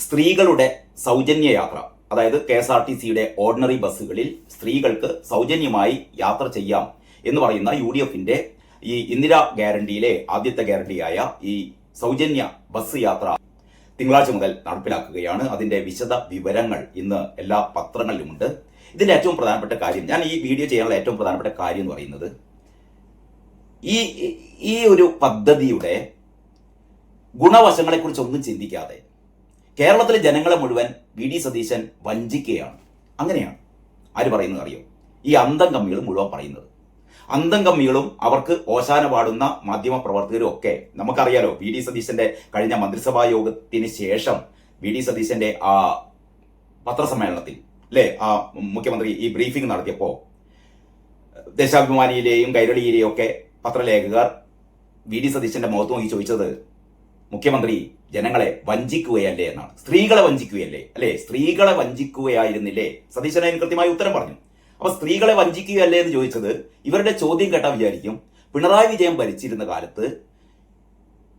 സ്ത്രീകളുടെ സൗജന്യ യാത്ര, അതായത് KSRTCയുടെ ഓർഡിനറി ബസ്സുകളിൽ സ്ത്രീകൾക്ക് സൗജന്യമായി യാത്ര ചെയ്യാം എന്ന് പറയുന്ന UDFന്റെ ഈ ഇന്ദിരാ ഗ്യാരണ്ടിയിലെ ആദ്യത്തെ ഗ്യാരണ്ടിയായ ഈ സൗജന്യ ബസ് യാത്ര തിങ്കളാഴ്ച മുതൽ നടപ്പിലാക്കുകയാണ്. അതിന്റെ വിശദ വിവരങ്ങൾ ഇന്ന് എല്ലാ പത്രങ്ങളിലുമുണ്ട്. ഇതിന്റെ ഏറ്റവും പ്രധാനപ്പെട്ട കാര്യം, ഞാൻ ഈ വീഡിയോ ചെയ്യാനുള്ള ഏറ്റവും പ്രധാനപ്പെട്ട കാര്യം എന്ന് പറയുന്നത്, ഈ ഒരു പദ്ധതിയുടെ ഗുണവശങ്ങളെക്കുറിച്ച് ഒന്നും ചിന്തിക്കാതെ കേരളത്തിലെ ജനങ്ങളെ മുഴുവൻ VD സതീശൻ വഞ്ചിക്കുകയാണ്. അങ്ങനെയാണ് ആര് പറയുന്നത് അറിയോ? ഈ അന്തം കമ്മികൾ മുഴുവൻ പറയുന്നത്. അന്തം കമ്മികളും അവർക്ക് ഓശാന പാടുന്ന മാധ്യമ പ്രവർത്തകരും ഒക്കെ നമുക്കറിയാലോ. VD സതീശന്റെ കഴിഞ്ഞ മന്ത്രിസഭാ യോഗത്തിന് ശേഷം VD സതീശന്റെ ആ പത്രസമ്മേളനത്തിൽ അല്ലേ, ആ മുഖ്യമന്ത്രി ഈ ബ്രീഫിംഗ് നടത്തിയപ്പോൾ ദേശാഭിമാനിയിലെയും കൈരളിയിലെയും ഒക്കെ പത്രലേഖകർ VD സതീശന്റെ മുഖത്ത് നോക്കി ചോദിച്ചത്, മുഖ്യമന്ത്രി ജനങ്ങളെ വഞ്ചിക്കുകയല്ലേ എന്നാണ്. സ്ത്രീകളെ വഞ്ചിക്കുകയല്ലേ, അല്ലെ? സ്ത്രീകളെ വഞ്ചിക്കുകയായിരുന്നില്ലേ? സതീശൻ അതിന് കൃത്യമായി ഉത്തരം പറഞ്ഞു. അപ്പൊ സ്ത്രീകളെ വഞ്ചിക്കുകയല്ലേ എന്ന് ചോദിച്ചത്, ഇവരുടെ ചോദ്യം കേട്ടാൽ വിചാരിക്കും പിണറായി വിജയൻ ഭരിച്ചിരുന്ന കാലത്ത്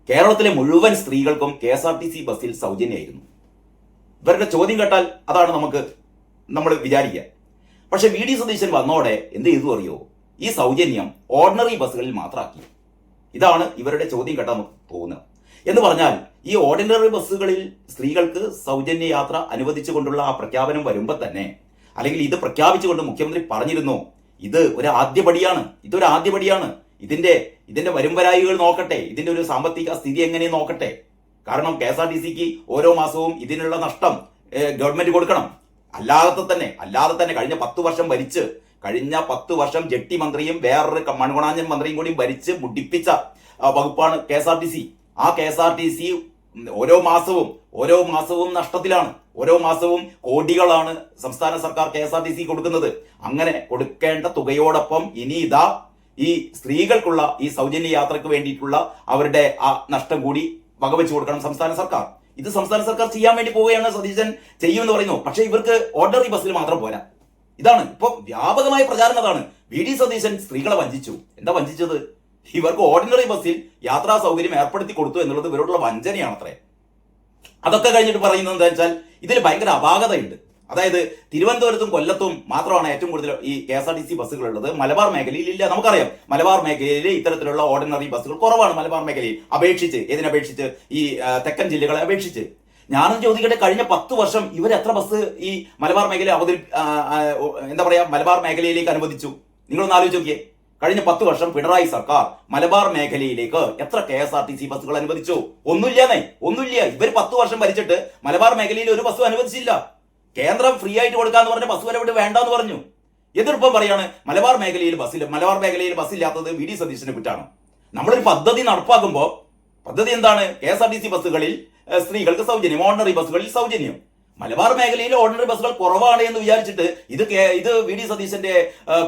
കേരളത്തിലെ മുഴുവൻ സ്ത്രീകൾക്കും KSRTC ബസ്സിൽ സൗജന്യമായിരുന്നു. ഇവരുടെ ചോദ്യം കേട്ടാൽ അതാണ് നമ്മൾ വിചാരിക്കുക. പക്ഷെ VD സതീശൻ വന്നോടെ എന്ത് ചെയ്തു അറിയോ? ഈ സൗജന്യം ഓർഡിനറി ബസ്സുകളിൽ മാത്രമാക്കി. ഇതാണ് ഇവരുടെ ചോദ്യം കേട്ടാൽ നമുക്ക് തോന്നുന്നത്. എന്ന് പറഞ്ഞാൽ ഈ ഓർഡിനറി ബസ്സുകളിൽ സ്ത്രീകൾക്ക് സൗജന്യ യാത്ര അനുവദിച്ചുകൊണ്ടുള്ള ആ പ്രഖ്യാപനം വരുമ്പോൾ തന്നെ, അല്ലെങ്കിൽ ഇത് പ്രഖ്യാപിച്ചുകൊണ്ട് മുഖ്യമന്ത്രി പറഞ്ഞിരുന്നു, ഇതൊരു ആദ്യപടിയാണ്. ഇതിന്റെ വരുംവരായികൾ നോക്കട്ടെ, ഇതിന്റെ ഒരു സാമ്പത്തിക സ്ഥിതി എങ്ങനെ നോക്കട്ടെ. കാരണം KSRTCക്ക് ഓരോ മാസവും ഇതിനുള്ള നഷ്ടം ഗവൺമെന്റ് കൊടുക്കണം. അല്ലാതെ തന്നെ കഴിഞ്ഞ 10 വർഷം ജെട്ടി മന്ത്രിയും വേറൊരു മൺകുണാഞ്ഞൻ മന്ത്രിയും കൂടി ഭരിച്ച് മുടിപ്പിച്ച വകുപ്പാണ് KSRTC. ആ KSRTC ഓരോ മാസവും നഷ്ടത്തിലാണ്. ഓരോ മാസവും കോടികളാണ് സംസ്ഥാന സർക്കാർ KSRTC കൊടുക്കുന്നത്. അങ്ങനെ കൊടുക്കേണ്ട തുകയോടൊപ്പം ഇനി ഈ സ്ത്രീകൾക്കുള്ള ഈ സൗജന്യ യാത്രയ്ക്ക് വേണ്ടിയിട്ടുള്ള അവരുടെ ആ നഷ്ടം കൂടി വകവെച്ചു കൊടുക്കണം സംസ്ഥാന സർക്കാർ. ഇത് സംസ്ഥാന സർക്കാർ ചെയ്യാൻ വേണ്ടി പോവുകയാണ്. സതീശൻ ചെയ്യുമെന്ന് പറയുന്നു. പക്ഷെ ഇവർക്ക് ഓർഡിനറി ബസ്സിൽ മാത്രം പോരാ. ഇതാണ് ഇപ്പൊ വ്യാപകമായ പ്രചാരണം. അതാണ് VD സതീശൻ സ്ത്രീകളെ വഞ്ചിച്ചു. എന്താ വഞ്ചിച്ചത്? ഇവർക്ക് ഓർഡിനറി ബസ്സിൽ യാത്രാ സൗകര്യം ഏർപ്പെടുത്തി കൊടുത്തു എന്നുള്ളത് ഇവരോടുള്ള വഞ്ചനയാണത്രേ. അതൊക്കെ കഴിഞ്ഞിട്ട് പറയുന്നത് എന്താ വെച്ചാൽ, ഇതിൽ ഭയങ്കര അപാകതയുണ്ട്. അതായത് തിരുവനന്തപുരത്തും കൊല്ലത്തും മാത്രമാണ് ഏറ്റവും കൂടുതൽ ഈ KSRTC ബസ്സുകളുള്ളത്. മലബാർ മേഖലയിൽ ഇല്ല. നമുക്കറിയാം, മലബാർ മേഖലയിൽ ഇത്തരത്തിലുള്ള ഓർഡിനറി ബസ്സുകൾ കുറവാണ്. മലബാർ മേഖലയിൽ അപേക്ഷിച്ച്, ഈ തെക്കൻ ജില്ലകളെ അപേക്ഷിച്ച്. ഞാനും ചോദിക്കട്ടെ, കഴിഞ്ഞ 10 വർഷം ഇവർ എത്ര ബസ് ഈ മലബാർ മേഖല മലബാർ മേഖലയിലേക്ക് അനുവദിച്ചു? നിങ്ങളൊന്ന് ആലോചിച്ച് നോക്കിയേ. കഴിഞ്ഞ 10 വർഷം പിണറായി സർക്കാർ മലബാർ മേഖലയിലേക്ക് എത്ര KSRTC ബസ്സുകൾ അനുവദിച്ചു? ഒന്നുമില്ല. ഇവർ 10 വർഷം ഭരിച്ചിട്ട് മലബാർ മേഖലയിൽ ഒരു ബസ്സും അനുവദിച്ചില്ല. കേന്ദ്രം ഫ്രീ ആയിട്ട് കൊടുക്കാന്ന് പറഞ്ഞ ബസ് വരെ ഇവിടെ വേണ്ടെന്ന് പറഞ്ഞു. എതിർപ്പം പറയാണ് മലബാർ മേഖലയിൽ ബസ്സില്ലാത്തത് VD സതീശന്റെ കുറ്റാണ്. നമ്മളൊരു പദ്ധതി നടപ്പാക്കുമ്പോൾ പദ്ധതി എന്താണ്? KSRTC ബസ്സുകളിൽ സ്ത്രീകൾക്ക് സൗജന്യം, ഓർഡിനറി ബസ്സുകളിൽ സൗജന്യം. മലബാർ മേഖലയിൽ ഓർഡിനറി ബസ്സുകൾ കുറവാണ് എന്ന് വിചാരിച്ചിട്ട് ഇത് VD സതീശന്റെ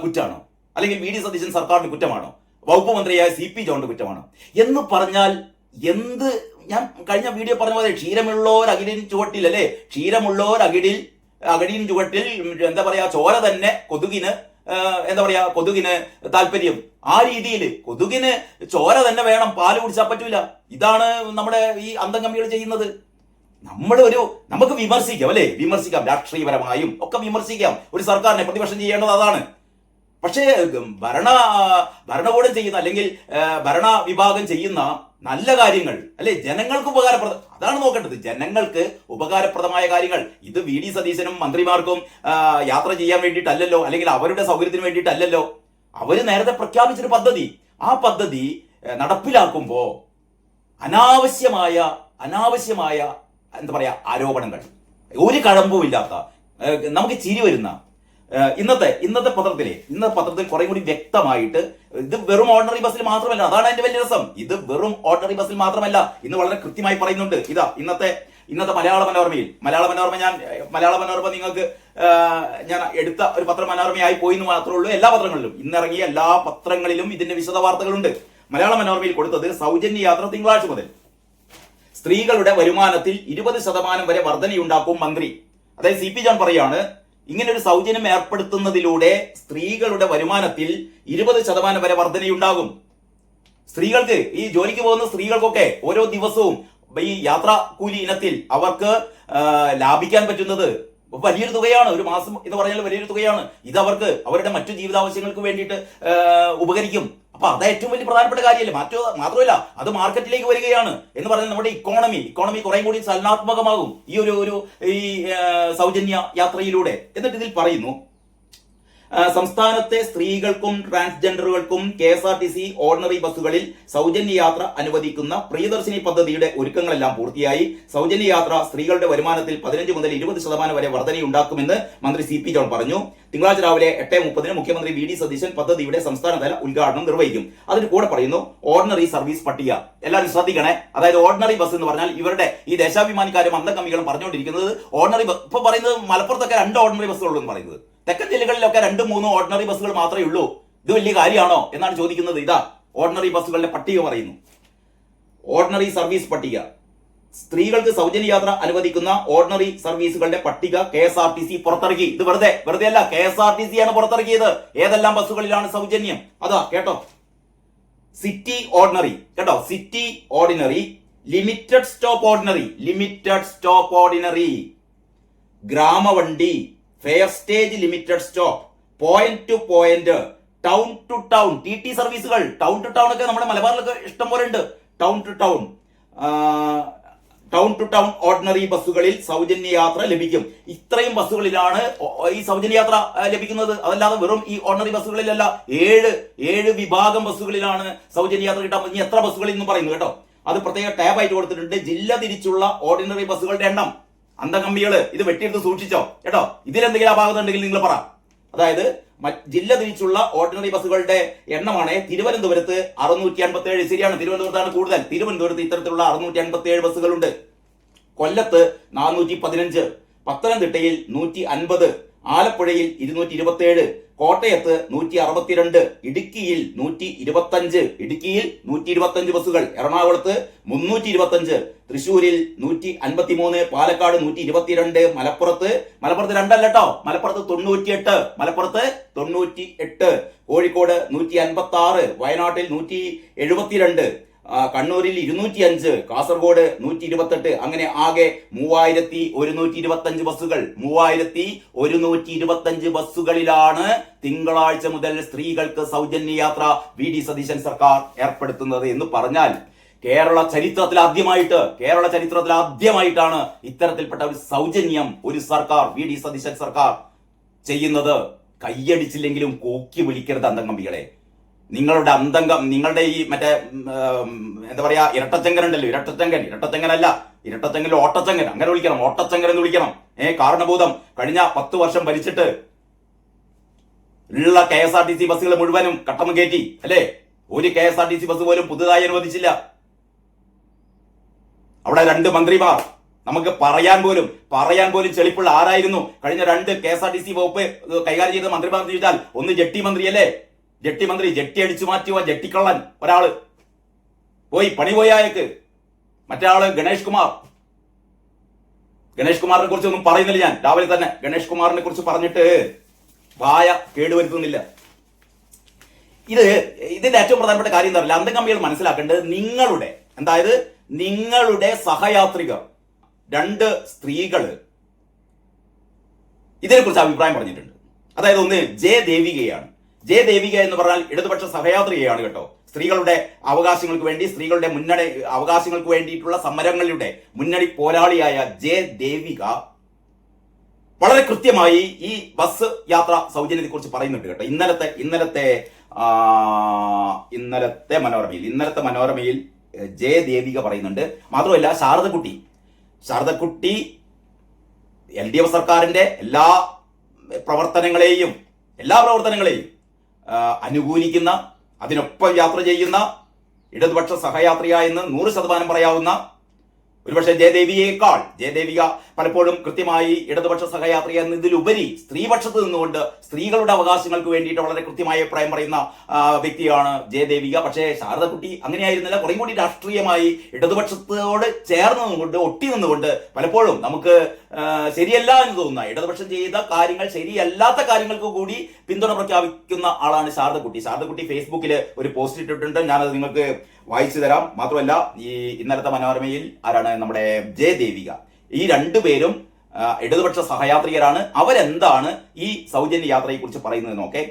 കുറ്റാണോ? അല്ലെങ്കിൽ VD സതീശൻ സർക്കാരിന്റെ കുറ്റമാണോ? വകുപ്പ് മന്ത്രിയായ CP ജോണിന്റെ കുറ്റമാണോ എന്ന് പറഞ്ഞാൽ ഞാൻ കഴിഞ്ഞ വീഡിയോ പറഞ്ഞ പോലെ ക്ഷീരമുള്ളോരകിടിൻ ചുവട്ടിൽ, അല്ലെ, അകിടിൻ ചുവട്ടിൽ ചോര തന്നെ കൊതുകിന് താല്പര്യം. ആ രീതിയിൽ കൊതുകിന് ചോര തന്നെ വേണം, പാല് കുടിച്ചാൽ പറ്റൂല. ഇതാണ് നമ്മുടെ ഈ അന്തംകമ്മികൾ ചെയ്യുന്നത്. നമുക്ക് വിമർശിക്കാം, രാഷ്ട്രീയപരമായും ഒക്കെ വിമർശിക്കാം. ഒരു സർക്കാരിനെ പ്രതിപക്ഷം ചെയ്യേണ്ടത് അതാണ്. പക്ഷേ ഭരണകൂടം ചെയ്യുന്ന, അല്ലെങ്കിൽ ഭരണ വിഭാഗം ചെയ്യുന്ന നല്ല കാര്യങ്ങൾ, അല്ലെ, ജനങ്ങൾക്ക് അതാണ് നോക്കേണ്ടത്. ജനങ്ങൾക്ക് ഉപകാരപ്രദമായ കാര്യങ്ങൾ. ഇത് VD സതീശനും മന്ത്രിമാർക്കും യാത്ര ചെയ്യാൻ വേണ്ടിയിട്ടല്ലല്ലോ, അല്ലെങ്കിൽ അവരുടെ സൗകര്യത്തിന് വേണ്ടിയിട്ടല്ലല്ലോ. അവര് നേരത്തെ പ്രഖ്യാപിച്ചൊരു പദ്ധതി, ആ പദ്ധതി നടപ്പിലാക്കുമ്പോ അനാവശ്യമായ ആരോപണങ്ങൾ, ഒരു കഴമ്പുമില്ലാത്ത, നമുക്ക് ചിരി വരുന്ന ഇന്നത്തെ പത്രത്തിൽ കുറെ കൂടി വ്യക്തമായിട്ട് ഇത് വെറും ഓർഡിനറി ബസ്സിൽ മാത്രമല്ല. അതാണ് അതിന്റെ വലിയ രസം. ഇത് വെറും ഓർഡിനറി ബസ്സിൽ മാത്രമല്ല, ഇന്ന് വളരെ കൃത്യമായി പറയുന്നുണ്ട്. ഇന്നത്തെ മലയാള മനോരമ നിങ്ങൾക്ക് ഞാൻ എടുത്ത ഒരു മനോരമയായി പോയി എന്ന് മാത്രമേ ഉള്ളൂ. എല്ലാ പത്രങ്ങളിലും, ഇന്നിറങ്ങിയ എല്ലാ പത്രങ്ങളിലും ഇതിന്റെ വിശദ വാർത്തകളുണ്ട്. മലയാള മനോരമയിൽ കൊടുത്തത്, സൗജന്യ യാത്ര തിങ്കളാഴ്ച മുതൽ സ്ത്രീകളുടെ വരുമാനത്തിൽ 20% വരെ വർധനയുണ്ടാക്കും മന്ത്രി. അതായത് CP ജോൺ പറയാണ്, ഇങ്ങനെ ഒരു സൗജന്യം ഏർപ്പെടുത്തുന്നതിലൂടെ സ്ത്രീകളുടെ വരുമാനത്തിൽ 20% വരെ വർധനയുണ്ടാകും. സ്ത്രീകൾക്ക്, ഈ ജോലിക്ക് പോകുന്ന സ്ത്രീകൾക്കൊക്കെ ഓരോ ദിവസവും ഈ യാത്രാ കൂലി ഇനത്തിൽ അവർക്ക് ലാഭിക്കാൻ പറ്റുന്നത് വലിയൊരു തുകയാണ്. ഒരു മാസം എന്ന് പറഞ്ഞാൽ വലിയൊരു തുകയാണ്. ഇത് അവർക്ക് അവരുടെ മറ്റു ജീവിതാവശ്യങ്ങൾക്ക് വേണ്ടിയിട്ട് ഉപകരിക്കും. അപ്പൊ അത് ഏറ്റവും വലിയ പ്രധാനപ്പെട്ട കാര്യമല്ലേ. മാത്രമല്ല അത് മാർക്കറ്റിലേക്ക് വരികയാണ് എന്ന് പറഞ്ഞാൽ നമ്മുടെ ഇക്കോണമി കുറേ കൂടി ചലനാത്മകമാകും ഈ സൗജന്യ യാത്രയിലൂടെ. എന്നിട്ട് ഇതിൽ പറയുന്നു, സംസ്ഥാനത്തെ സ്ത്രീകൾക്കും ട്രാൻസ്ജെൻഡറുകൾക്കും KSRTC ഓർഡിനറി ബസ്സുകളിൽ സൗജന്യ യാത്ര അനുവദിക്കുന്ന പ്രിയദർശിനി പദ്ധതിയുടെ ഒരുക്കങ്ങളെല്ലാം പൂർത്തിയായി. സൗജന്യ യാത്ര സ്ത്രീകളുടെ വരുമാനത്തിൽ 15 മുതൽ 20% വരെ വർധനയുണ്ടാക്കുമെന്ന് മന്ത്രി CP ജോൺ പറഞ്ഞു. തിങ്കളാഴ്ച രാവിലെ 8:30 മുഖ്യമന്ത്രി VD സതീശൻ പദ്ധതിയുടെ സംസ്ഥാനതല ഉദ്ഘാടനം നിർവഹിക്കും. അതിന് കൂടെ പറയുന്നു ഓർഡിനറി സർവീസ് പട്ടിക. എല്ലാവരും ശ്രദ്ധിക്കണേ. അതായത് ഓർഡിനറി ബസ് എന്ന് പറഞ്ഞാൽ ഇവരുടെ ഈ ദേശാഭിമാനിക്കാരും അന്തംകമ്മികളും പറഞ്ഞുകൊണ്ടിരിക്കുന്നത് ഓർഡിനറി ഇപ്പൊ പറയുന്നത് മലപ്പുറത്തൊക്കെ 2 ഓർഡിനറി ബസ്സുള്ളൂ എന്ന് പറയുന്നത്. തെക്കൻ ജില്ലകളിലൊക്കെ 2-3 ഓർഡിനറി ബസ്സുകൾ മാത്രമേ ഉള്ളൂ. ഇത് വലിയ കാര്യമാണോ എന്നാണ് ചോദിക്കുന്നത്. ഇതാ ഓർഡിനറി ബസ്സുകളുടെ പട്ടിക പറയുന്നു. ഓർഡിനറി സർവീസ് പട്ടിക. സ്ത്രീകൾക്ക് സൗജന്യ യാത്ര അനുവദിക്കുന്ന ഓർഡിനറി സർവീസുകളുടെ പട്ടിക KSRTC പുറത്തിറക്കി. ഇത് വെറുതെ അല്ല, KSRTC ആണ് പുറത്തിറക്കിയത്. ഏതെല്ലാം ബസ്സുകളിലാണ് സൗജന്യം? അതാ കേട്ടോ. സിറ്റി ഓർഡിനറി, കേട്ടോ, city ordinary, limited stop ordinary, ഗ്രാമവണ്ടി, fare stage limited stop, point to point, town to town, TT സർവീസുകൾ. ടൗൺ ടു ടൗൺ ഒക്കെ നമ്മുടെ മലബാറിലൊക്കെ ഇഷ്ടം പോലെ ഉണ്ട്. ടൗൺ ടു ടൗൺ ഓർഡിനറി ബസ്സുകളിൽ സൗജന്യ യാത്ര ലഭിക്കും. ഇത്രയും ബസ്സുകളിലാണ് ഈ സൗജന്യ യാത്ര ലഭിക്കുന്നത്. അതല്ലാതെ വെറും ഈ ഓർഡിനറി ബസ്സുകളിലല്ല, 7 വിഭാഗം ബസ്സുകളിലാണ് സൗജന്യ യാത്ര കിട്ടാൻ. ഇനി എത്ര ബസ്സുകളിൽ എന്ന് പറയുന്നു കേട്ടോ. അത് പ്രത്യേക ടാബായിട്ട് കൊടുത്തിട്ടുണ്ട്. ജില്ല തിരിച്ചുള്ള ഓർഡിനറി ബസ്സുകളുടെ എണ്ണം. അന്തംകമ്പികള് ഇത് വെട്ടിയെടുത്ത് സൂക്ഷിച്ചോ കേട്ടോ. ഇതിലെന്തെങ്കിലും അപാകത ഉണ്ടെങ്കിൽ നിങ്ങൾ പറ. അതായത് ജില്ല തിരിച്ചുള്ള ഓർഡിനറി ബസ്സുകളുടെ എണ്ണമാണ് തിരുവനന്തപുരത്ത് 657. ശരിയാണ്, തിരുവനന്തപുരത്താണ് കൂടുതൽ. തിരുവനന്തപുരത്ത് ഇത്തരത്തിലുള്ള 657 ബസ്സുകളുണ്ട്. കൊല്ലത്ത് 415, പത്തനംതിട്ടയിൽ 150, ആലപ്പുഴയിൽ 227, കോട്ടയത്ത് 162, ഇടുക്കിയിൽ 125 ബസ്സുകൾ, എറണാകുളത്ത് 325, തൃശ്ശൂരിൽ 153, പാലക്കാട് 122, മലപ്പുറത്ത് 2 കേട്ടോ, മലപ്പുറത്ത് 98, കോഴിക്കോട് 156, വയനാട്ടിൽ 172, കണ്ണൂരിൽ 205, കാസർഗോഡ് 128. അങ്ങനെ ആകെ 3125 ബസ്സുകൾ. 3125 ബസ്സുകളിലാണ് തിങ്കളാഴ്ച മുതൽ സ്ത്രീകൾക്ക് സൗജന്യ യാത്ര VD സതീശൻ സർക്കാർ ഏർപ്പെടുത്തുന്നത് എന്ന് പറഞ്ഞാൽ കേരള ചരിത്രത്തിൽ ആദ്യമായിട്ടാണ് ഇത്തരത്തിൽപ്പെട്ട ഒരു സൗജന്യം ഒരു സർക്കാർ, VD സതീശൻ സർക്കാർ ചെയ്യുന്നത്. കയ്യടിച്ചില്ലെങ്കിലും കൂക്കി വിളിക്കരുത് അന്തംകമ്പികളെ. നിങ്ങളുടെ ഈ മറ്റേ എന്താ പറയാ ഇരട്ടച്ചങ്കൻ ഉണ്ടല്ലോ, ഇരട്ടച്ചങ്കൻ ഓട്ടച്ചങ്കൻ, അങ്ങനെ വിളിക്കണം, ഓട്ടച്ചങ്കൻ എന്ന് വിളിക്കണം. കാരണഭൂതം കഴിഞ്ഞ 10 വർഷം ഭരിച്ചിട്ട് ഉള്ള KSRTC ബസ്സുകൾ മുഴുവനും കട്ടം കയറ്റി അല്ലേ. ഒരു KSRTC ബസ് പോലും പുതുതായി അനുവദിച്ചില്ല. അവിടെ 2 മന്ത്രിമാർ, നമുക്ക് പറയാൻ പോലും ചെളിപ്പുള്ള ആരായിരുന്നു കഴിഞ്ഞ 2 KSRTC വകുപ്പ് കൈകാര്യം ചെയ്ത മന്ത്രിമാർ ചോദിച്ചാൽ, ഒന്ന് ജെട്ടി മന്ത്രി, ജെട്ടി അടിച്ചു മാറ്റുക, ജെട്ടിക്കള്ളൻ ഒരാള് പണി പോയായക്ക്. മറ്റേ ആള് ഗണേഷ് കുമാറിനെ കുറിച്ച് ഒന്നും പറയുന്നില്ല ഞാൻ. രാവിലെ തന്നെ ഗണേഷ് കുമാറിനെ കുറിച്ച് പറഞ്ഞിട്ട് വായ കേടുവരുത്തുന്നില്ല. ഇതിന്റെ ഏറ്റവും പ്രധാനപ്പെട്ട കാര്യം എന്താ പറയുക, അന്തംകമ്പികൾ മനസ്സിലാക്കേണ്ടത് നിങ്ങളുടെ സഹയാത്രികർ 2 സ്ത്രീകള് ഇതിനെക്കുറിച്ച് അഭിപ്രായം പറഞ്ഞിട്ടുണ്ട്. അതായത് ഒന്ന് ദേവിക എന്ന് പറഞ്ഞാൽ ഇടതുപക്ഷ സഹയാത്രികയാണ് കേട്ടോ. സ്ത്രീകളുടെ അവകാശങ്ങൾക്ക് വേണ്ടി, സ്ത്രീകളുടെ അവകാശങ്ങൾക്ക് വേണ്ടിയിട്ടുള്ള സമരങ്ങളുടെ മുന്നണി പോരാളിയായ ദേവിക വളരെ കൃത്യമായി ഈ ബസ് യാത്ര സൗജന്യത്തെ കുറിച്ച് പറയുന്നുണ്ട് കേട്ടോ. ഇന്നലത്തെ മനോരമയിൽ ദേവിക പറയുന്നുണ്ട്. മാത്രമല്ല ശാരദക്കുട്ടി LDF സർക്കാരിന്റെ എല്ലാ പ്രവർത്തനങ്ങളെയും അനുകൂലിക്കുന്ന, അതിനൊപ്പം യാത്ര ചെയ്യുന്ന ഇടതുപക്ഷ സഹയാത്രികയെന്ന് 100% പറയാവുന്ന, ഒരുപക്ഷെ ജയദേവിക പലപ്പോഴും കൃത്യമായി ഇടതുപക്ഷ സഹയാത്രിക എന്നതിലുപരി സ്ത്രീപക്ഷത്ത് നിന്നുകൊണ്ട് സ്ത്രീകളുടെ അവകാശങ്ങൾക്ക് വേണ്ടിയിട്ട് വളരെ കൃത്യമായ അഭിപ്രായം പറയുന്ന വ്യക്തിയാണ് ജയദേവിക. പക്ഷേ ശാരദക്കുട്ടി അങ്ങനെയായിരുന്നില്ല. കുറേ കൂടി രാഷ്ട്രീയമായി ഇടതുപക്ഷത്തോട് ചേർന്ന് നിന്നുകൊണ്ട്, ഒട്ടി നിന്നുകൊണ്ട് പലപ്പോഴും നമുക്ക് ശരിയല്ല എന്ന് തോന്നുന്ന, ഇടതുപക്ഷം ചെയ്ത കാര്യങ്ങൾ ശരിയല്ലാത്ത കാര്യങ്ങൾക്ക് കൂടി പിന്തുണ പ്രഖ്യാപിക്കുന്ന ആളാണ് ശാരദക്കുട്ടി ഫേസ്ബുക്കിൽ ഒരു പോസ്റ്റ് ഇട്ടിട്ടുണ്ട്. ഞാനത് നിങ്ങൾക്ക് വായിച്ചു തരാം. മാത്രമല്ല ഈ ഇന്നലത്തെ മനോരമയിൽ ആരാണ്, നമ്മുടെ ജയദേവിക ഈ രണ്ടുപേരും ഇടതുപക്ഷ സഹയാത്രികരാണ്. അവരെന്താണ് ഈ സൗജന്യ യാത്രയെ കുറിച്ച് പറയുന്നത് നോക്കെ.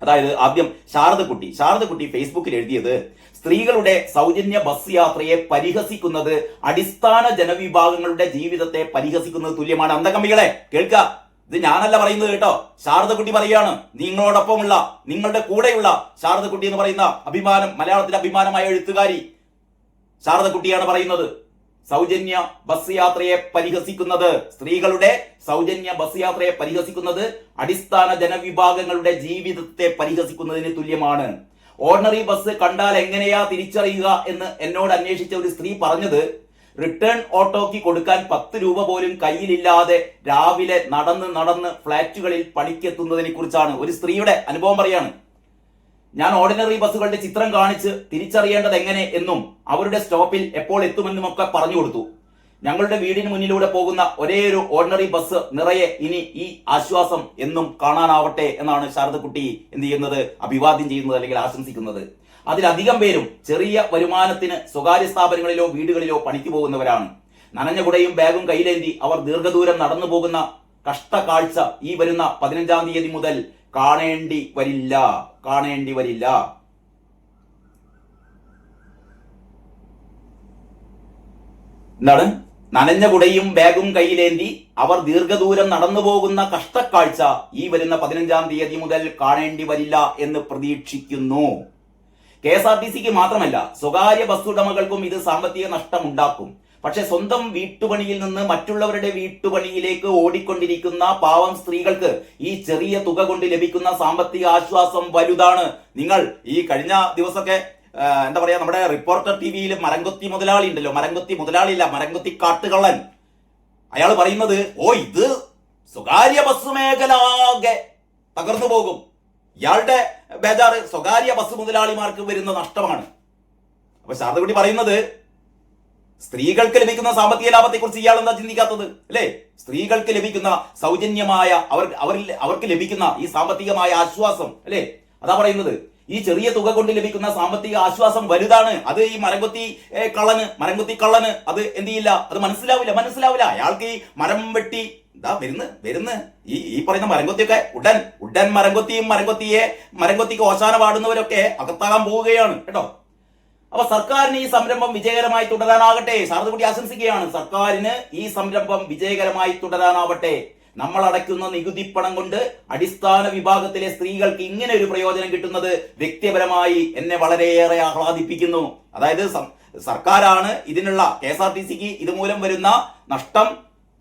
അതായത് ആദ്യം ശാരദക്കുട്ടി ഫേസ്ബുക്കിൽ എഴുതിയത്, സ്ത്രീകളുടെ സൗജന്യ ബസ് യാത്രയെ പരിഹസിക്കുന്നത് അടിസ്ഥാന ജനവിഭാഗങ്ങളുടെ ജീവിതത്തെ പരിഹസിക്കുന്നത് തുല്യമാണ്. അന്തകമ്പികളെ കേൾക്കുക, ഇത് ഞാനല്ല പറയുന്നത് കേട്ടോ, ശാരദക്കുട്ടി പറയുകയാണ്. നിങ്ങളോടൊപ്പമുള്ള, നിങ്ങളുടെ കൂടെയുള്ള ശാരദക്കുട്ടി എന്ന് പറയുന്ന അഭിമാനം, മലയാളത്തിലെ അഭിമാനമായ എഴുത്തുകാരി ശാരദക്കുട്ടിയാണ് പറയുന്നത്. സൗജന്യ ബസ് യാത്രയെ പരിഹസിക്കുന്നത്, സ്ത്രീകളുടെ സൗജന്യ ബസ് യാത്രയെ പരിഹസിക്കുന്നത് അടിസ്ഥാന ജനവിഭാഗങ്ങളുടെ ജീവിതത്തെ പരിഹസിക്കുന്നതിന് തുല്യമാണ്. ഓർഡിനറി ബസ് കണ്ടാൽ എങ്ങനെയാ തിരിച്ചറിയുക എന്ന് എന്നോട് അന്വേഷിച്ച ഒരു സ്ത്രീ പറഞ്ഞത്, റിട്ടേൺ ഓട്ടോയ്ക്ക് കൊടുക്കാൻ 10 രൂപ പോലും കയ്യിലില്ലാതെ രാവിലെ നടന്ന് ഫ്ളാറ്റുകളിൽ പണിക്കെത്തുന്നതിനെ കുറിച്ചാണ്. ഒരു സ്ത്രീയുടെ അനുഭവം പറയാണ്. ഞാൻ ഓർഡിനറി ബസ്സുകളുടെ ചിത്രം കാണിച്ച് തിരിച്ചറിയേണ്ടത് എങ്ങനെ എന്നും അവരുടെ സ്റ്റോപ്പിൽ എപ്പോൾ എത്തുമെന്നും ഒക്കെ പറഞ്ഞു കൊടുത്തു. ഞങ്ങളുടെ വീടിന് മുന്നിലൂടെ പോകുന്ന ഒരേ ഒരു ഓർഡിനറി ബസ് നിറയെ ഇനി ഈ ആശ്വാസം എന്നും കാണാനാവട്ടെ എന്നാണ് ശാരദക്കുട്ടി എന്ത് ചെയ്യുന്നത്, അഭിവാദ്യം ചെയ്യുന്നത് അല്ലെങ്കിൽ ആശംസിക്കുന്നത്. അതിലധികം പേരും ചെറിയ വരുമാനത്തിന് സ്വകാര്യ സ്ഥാപനങ്ങളിലോ വീടുകളിലോ പണിക്ക് പോകുന്നവരാണ്. നനഞ്ഞ കുടയും ബാഗും കയ്യിലേന്തി അവർ ദീർഘദൂരം നടന്നു പോകുന്ന കഷ്ടകാഴ്ച ഈ വരുന്ന 15-ാം തീയതി മുതൽ കാണേണ്ടി വരില്ല. എന്താണ്? നനഞ്ഞ കുടയും ബാഗും കയ്യിലേന്തി അവർ ദീർഘദൂരം നടന്നു പോകുന്ന കഷ്ടക്കാഴ്ച ഈ വരുന്ന 15-ാം തീയതി മുതൽ കാണേണ്ടി വരില്ല എന്ന് പ്രതീക്ഷിക്കുന്നു. KSRTCക്ക് മാത്രമല്ല, സ്വകാര്യ ബസ് ഉടമകൾക്കും ഇത് സാമ്പത്തിക നഷ്ടമുണ്ടാക്കും. പക്ഷെ സ്വന്തം വീട്ടുപണിയിൽ നിന്ന് മറ്റുള്ളവരുടെ വീട്ടുപണിയിലേക്ക് ഓടിക്കൊണ്ടിരിക്കുന്ന പാവം സ്ത്രീകൾക്ക് ഈ ചെറിയ തുക കൊണ്ട് ലഭിക്കുന്ന സാമ്പത്തിക ആശ്വാസം വലുതാണ്. നിങ്ങൾ ഈ കഴിഞ്ഞ ദിവസമൊക്കെ എന്താ പറയാ, നമ്മുടെ റിപ്പോർട്ടർ ടിവിയിൽ മരംകൊത്തി മുതലാളി ഉണ്ടല്ലോ, മരംകൊത്തി കാട്ടുകള്ളൻ, അയാൾ പറയുന്നത്, ഇത് സ്വകാര്യ ബസ് മേഖലാകെ തകർന്നു പോകും. ഇയാളുടെ ബേജാറ് സ്വകാര്യ ബസ് മുതലാളിമാർക്ക് വരുന്ന നഷ്ടമാണ്. അപ്പൊ ശാരദക്കുട്ടി പറയുന്നത്, സ്ത്രീകൾക്ക് ലഭിക്കുന്ന സാമ്പത്തിക ലാഭത്തെ കുറിച്ച് ഇയാൾ എന്താ ചിന്തിക്കാത്തത് അല്ലേ? സ്ത്രീകൾക്ക് ലഭിക്കുന്ന സൗജന്യമായ അവർക്ക് ലഭിക്കുന്ന ഈ സാമ്പത്തികമായ ആശ്വാസം അല്ലേ, അതാ പറയുന്നത്. ഈ ചെറിയ തുക കൊണ്ട് ലഭിക്കുന്ന സാമ്പത്തിക ആശ്വാസം വലുതാണ്. അത് ഈ മരംകൊത്തി കള്ളന് അത് എന്ത് ചെയ്യില്ല, അത് മനസ്സിലാവില്ല. അയാൾക്ക് ഈ മരം വെട്ടി ഇതാ വരുന്ന് ഈ പറയുന്ന മരംകൊത്തിയൊക്കെ ഉടൻ മരംകൊത്തിക്ക് ഓശാന പാടുന്നവരൊക്കെ അകത്താകാൻ പോവുകയാണ് കേട്ടോ. അപ്പൊ സർക്കാരിന് ഈ സംരംഭം വിജയകരമായി തുടരാനാകട്ടെ. ശാരദക്കുട്ടി ആശംസിക്കുകയാണ്, സർക്കാരിന് ഈ സംരംഭം വിജയകരമായി തുടരാനാവട്ടെ. നമ്മൾ അടയ്ക്കുന്ന നികുതി പണം കൊണ്ട് അടിസ്ഥാന വിഭാഗത്തിലെ സ്ത്രീകൾക്ക് ഇങ്ങനെ ഒരു പ്രയോജനം കിട്ടുന്നത് വ്യക്തിപരമായി എന്നെ വളരെയേറെ ആഹ്ലാദിപ്പിക്കുന്നു. അതായത് സർക്കാരാണ് ഇതിനുള്ള, KSRTCക്ക് ഇതുമൂലം വരുന്ന നഷ്ടം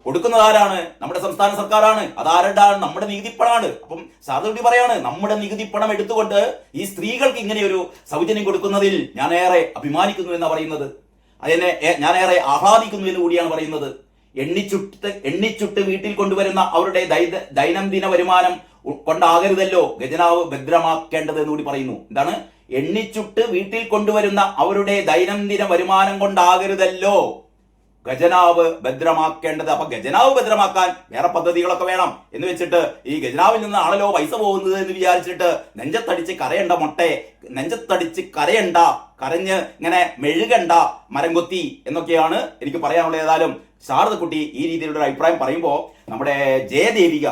കൊടുക്കുന്നത് ആരാണ്? നമ്മുടെ സംസ്ഥാന സർക്കാരാണ്. അതാരുടെയാണ്? നമ്മുടെ നികുതിപ്പണമാണ്. അപ്പം ശാരദക്കുട്ടി പറയാണ്, നമ്മുടെ നികുതിപ്പണം എടുത്തുകൊണ്ട് ഈ സ്ത്രീകൾക്ക് ഇങ്ങനെ ഒരു സൗജന്യം കൊടുക്കുന്നതിൽ ഞാൻ ഏറെ അഭിമാനിക്കുന്നു എന്നാണ് പറയുന്നത്. അതിനെ ഞാൻ ഏറെ ആഹ്ലാദിക്കുന്നു എന്ന് കൂടിയാണ് പറയുന്നത്. എണ്ണിച്ചുട്ട് വീട്ടിൽ കൊണ്ടുവരുന്ന അവരുടെ ദൈനംദിന വരുമാനം കൊണ്ടാകരുതല്ലോ ഖജനാവ് ഭദ്രമാക്കേണ്ടത് എന്ന് കൂടി പറയുന്നു. എന്താണ്? എണ്ണിച്ചുട്ട് വീട്ടിൽ കൊണ്ടുവരുന്ന അവരുടെ ദൈനംദിന വരുമാനം കൊണ്ടാകരുതല്ലോ ഖജനാവ് ഭദ്രമാക്കേണ്ടത്. അപ്പൊ ഖജനാവ് ഭദ്രമാക്കാൻ വേറെ പദ്ധതികളൊക്കെ വേണം എന്ന് വെച്ചിട്ട് ഈ ഖജനാവിൽ നിന്നാണല്ലോ പൈസ പോകുന്നത് എന്ന് വിചാരിച്ചിട്ട് നെഞ്ചത്തടിച്ച് കരയണ്ട, കരഞ്ഞ് ഇങ്ങനെ മെഴുകണ്ട മരംകൊത്തി എന്നൊക്കെയാണ് എനിക്ക് പറയാനുള്ളത്. ഏതായാലും ശാരദക്കുട്ടി ഈ രീതിയിലുള്ള ഒരു അഭിപ്രായം പറയുമ്പോൾ നമ്മുടെ ജയദേവിക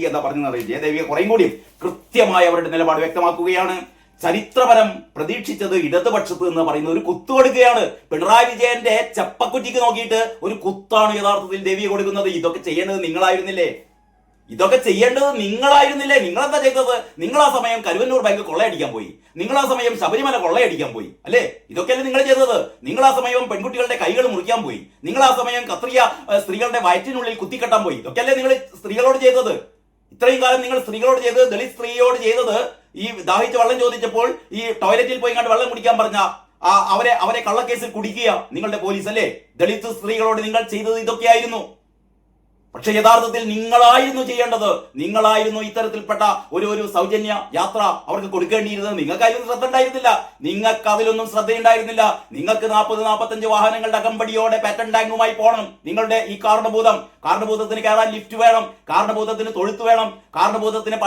എന്താ പറഞ്ഞത്? ജയദേവിക കുറേയും കൂടിയും കൃത്യമായി അവരുടെ നിലപാട് വ്യക്തമാക്കുകയാണ്. ചരിത്രപരം പ്രതീക്ഷിച്ചത് ഇടതുപക്ഷത്ത് എന്ന് പറയുന്ന ഒരു കുത്തു കൊടുക്കുകയാണ്. പിണറായി വിജയന്റെ ചെപ്പക്കുറ്റിക്ക് നോക്കിയിട്ട് ഒരു കുത്താണ് യഥാർത്ഥത്തിൽ ദേവിയെ കൊടുക്കുന്നത്. ഇതൊക്കെ ചെയ്യേണ്ടത് നിങ്ങളായിരുന്നില്ലേ? നിങ്ങളെന്താ ചെയ്തത്? നിങ്ങൾ ആ സമയം കരുവന്നൂർ ബാങ്ക് കൊള്ളയടിക്കാൻ പോയി, നിങ്ങൾ ആ സമയം ശബരിമല കൊള്ളയടിക്കാൻ പോയി അല്ലേ? ഇതൊക്കെയല്ലേ നിങ്ങൾ ചെയ്തത്? നിങ്ങൾ ആ സമയം പെൺകുട്ടികളുടെ കൈകൾ മുറിക്കാൻ പോയി, നിങ്ങൾ ആ സമയം കത്രിയ സ്ത്രീകളുടെ വയറ്റിനുള്ളിൽ കുത്തിക്കെട്ടാൻ പോയി. ഇതൊക്കെയല്ലേ നിങ്ങൾ സ്ത്രീകളോട് ചെയ്തത്? ഇത്രയും കാലം നിങ്ങൾ സ്ത്രീകളോട് ചെയ്തത്, ദളിത് സ്ത്രീയോട് ചെയ്തത്, ഈ ദാഹിച്ച് വെള്ളം ചോദിച്ചപ്പോൾ ഈ ടോയ്ലറ്റിൽ പോയി കണ്ട് വെള്ളം കുടിക്കാൻ പറഞ്ഞ അവരെ കള്ളക്കേസിൽ കുടിക്കുക നിങ്ങളുടെ പോലീസ് അല്ലേ? ദളിത് സ്ത്രീകളോട് നിങ്ങൾ ചെയ്തത് ഇതൊക്കെയായിരുന്നു. പക്ഷെ യഥാർത്ഥത്തിൽ നിങ്ങളായിരുന്നു ചെയ്യേണ്ടത്. നിങ്ങളായിരുന്നു ഇത്തരത്തിൽപ്പെട്ട ഒരു സൗജന്യ യാത്ര അവർക്ക് കൊടുക്കേണ്ടിയിരുന്നത്. നിങ്ങൾക്ക് അതിലൊന്നും ശ്രദ്ധ ഉണ്ടായിരുന്നില്ല. നിങ്ങൾക്ക് 40-45 വാഹനങ്ങളുടെ അകമ്പടിയോടെ പാറ്റൻ ടാങ്കുമായി പോകണം. നിങ്ങളുടെ ഈ കാരണഭൂതത്തിന് കയറാൻ ലിഫ്റ്റ് വേണം, കാരണഭൂതത്തിന് തൊഴുത്ത് വേണം, കാരണഭൂതത്തിന്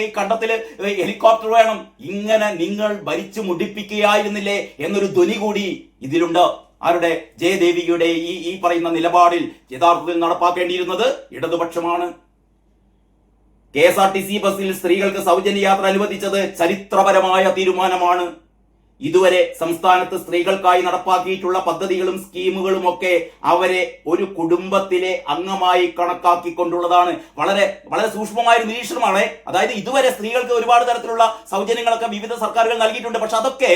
ഈ കണ്ടത്തില് ഹെലികോപ്റ്റർ വേണം. ഇങ്ങനെ നിങ്ങൾ ഭരിച്ചു മുടിപ്പിക്കുകയായിരുന്നില്ലേ എന്നൊരു ധ്വനി കൂടി ഇതിലുണ്ട്. ആരുടെ ജയദേവികയുടെ ഈ പറയുന്ന നിലപാടിൽ യഥാർത്ഥത്തിൽ നടപ്പാക്കേണ്ടിയിരുന്നത് ഇടതുപക്ഷമാണ്. KSRTC ബസ്സിൽ സ്ത്രീകൾക്ക് സൗജന്യ യാത്ര അനുവദിച്ചത് ചരിത്രപരമായ തീരുമാനമാണ്. ഇതുവരെ സംസ്ഥാനത്ത് സ്ത്രീകൾക്കായി നടപ്പാക്കിയിട്ടുള്ള പദ്ധതികളും സ്കീമുകളും ഒക്കെ അവരെ ഒരു കുടുംബത്തിലെ അംഗമായി കണക്കാക്കിക്കൊണ്ടുള്ളതാണ്. വളരെ വളരെ സൂക്ഷ്മമായ ഒരു നിരീക്ഷണമാണ്. അതായത് ഇതുവരെ സ്ത്രീകൾക്ക് ഒരുപാട് തരത്തിലുള്ള സൗജന്യങ്ങളൊക്കെ വിവിധ സർക്കാരുകൾ നൽകിയിട്ടുണ്ട്. പക്ഷെ അതൊക്കെ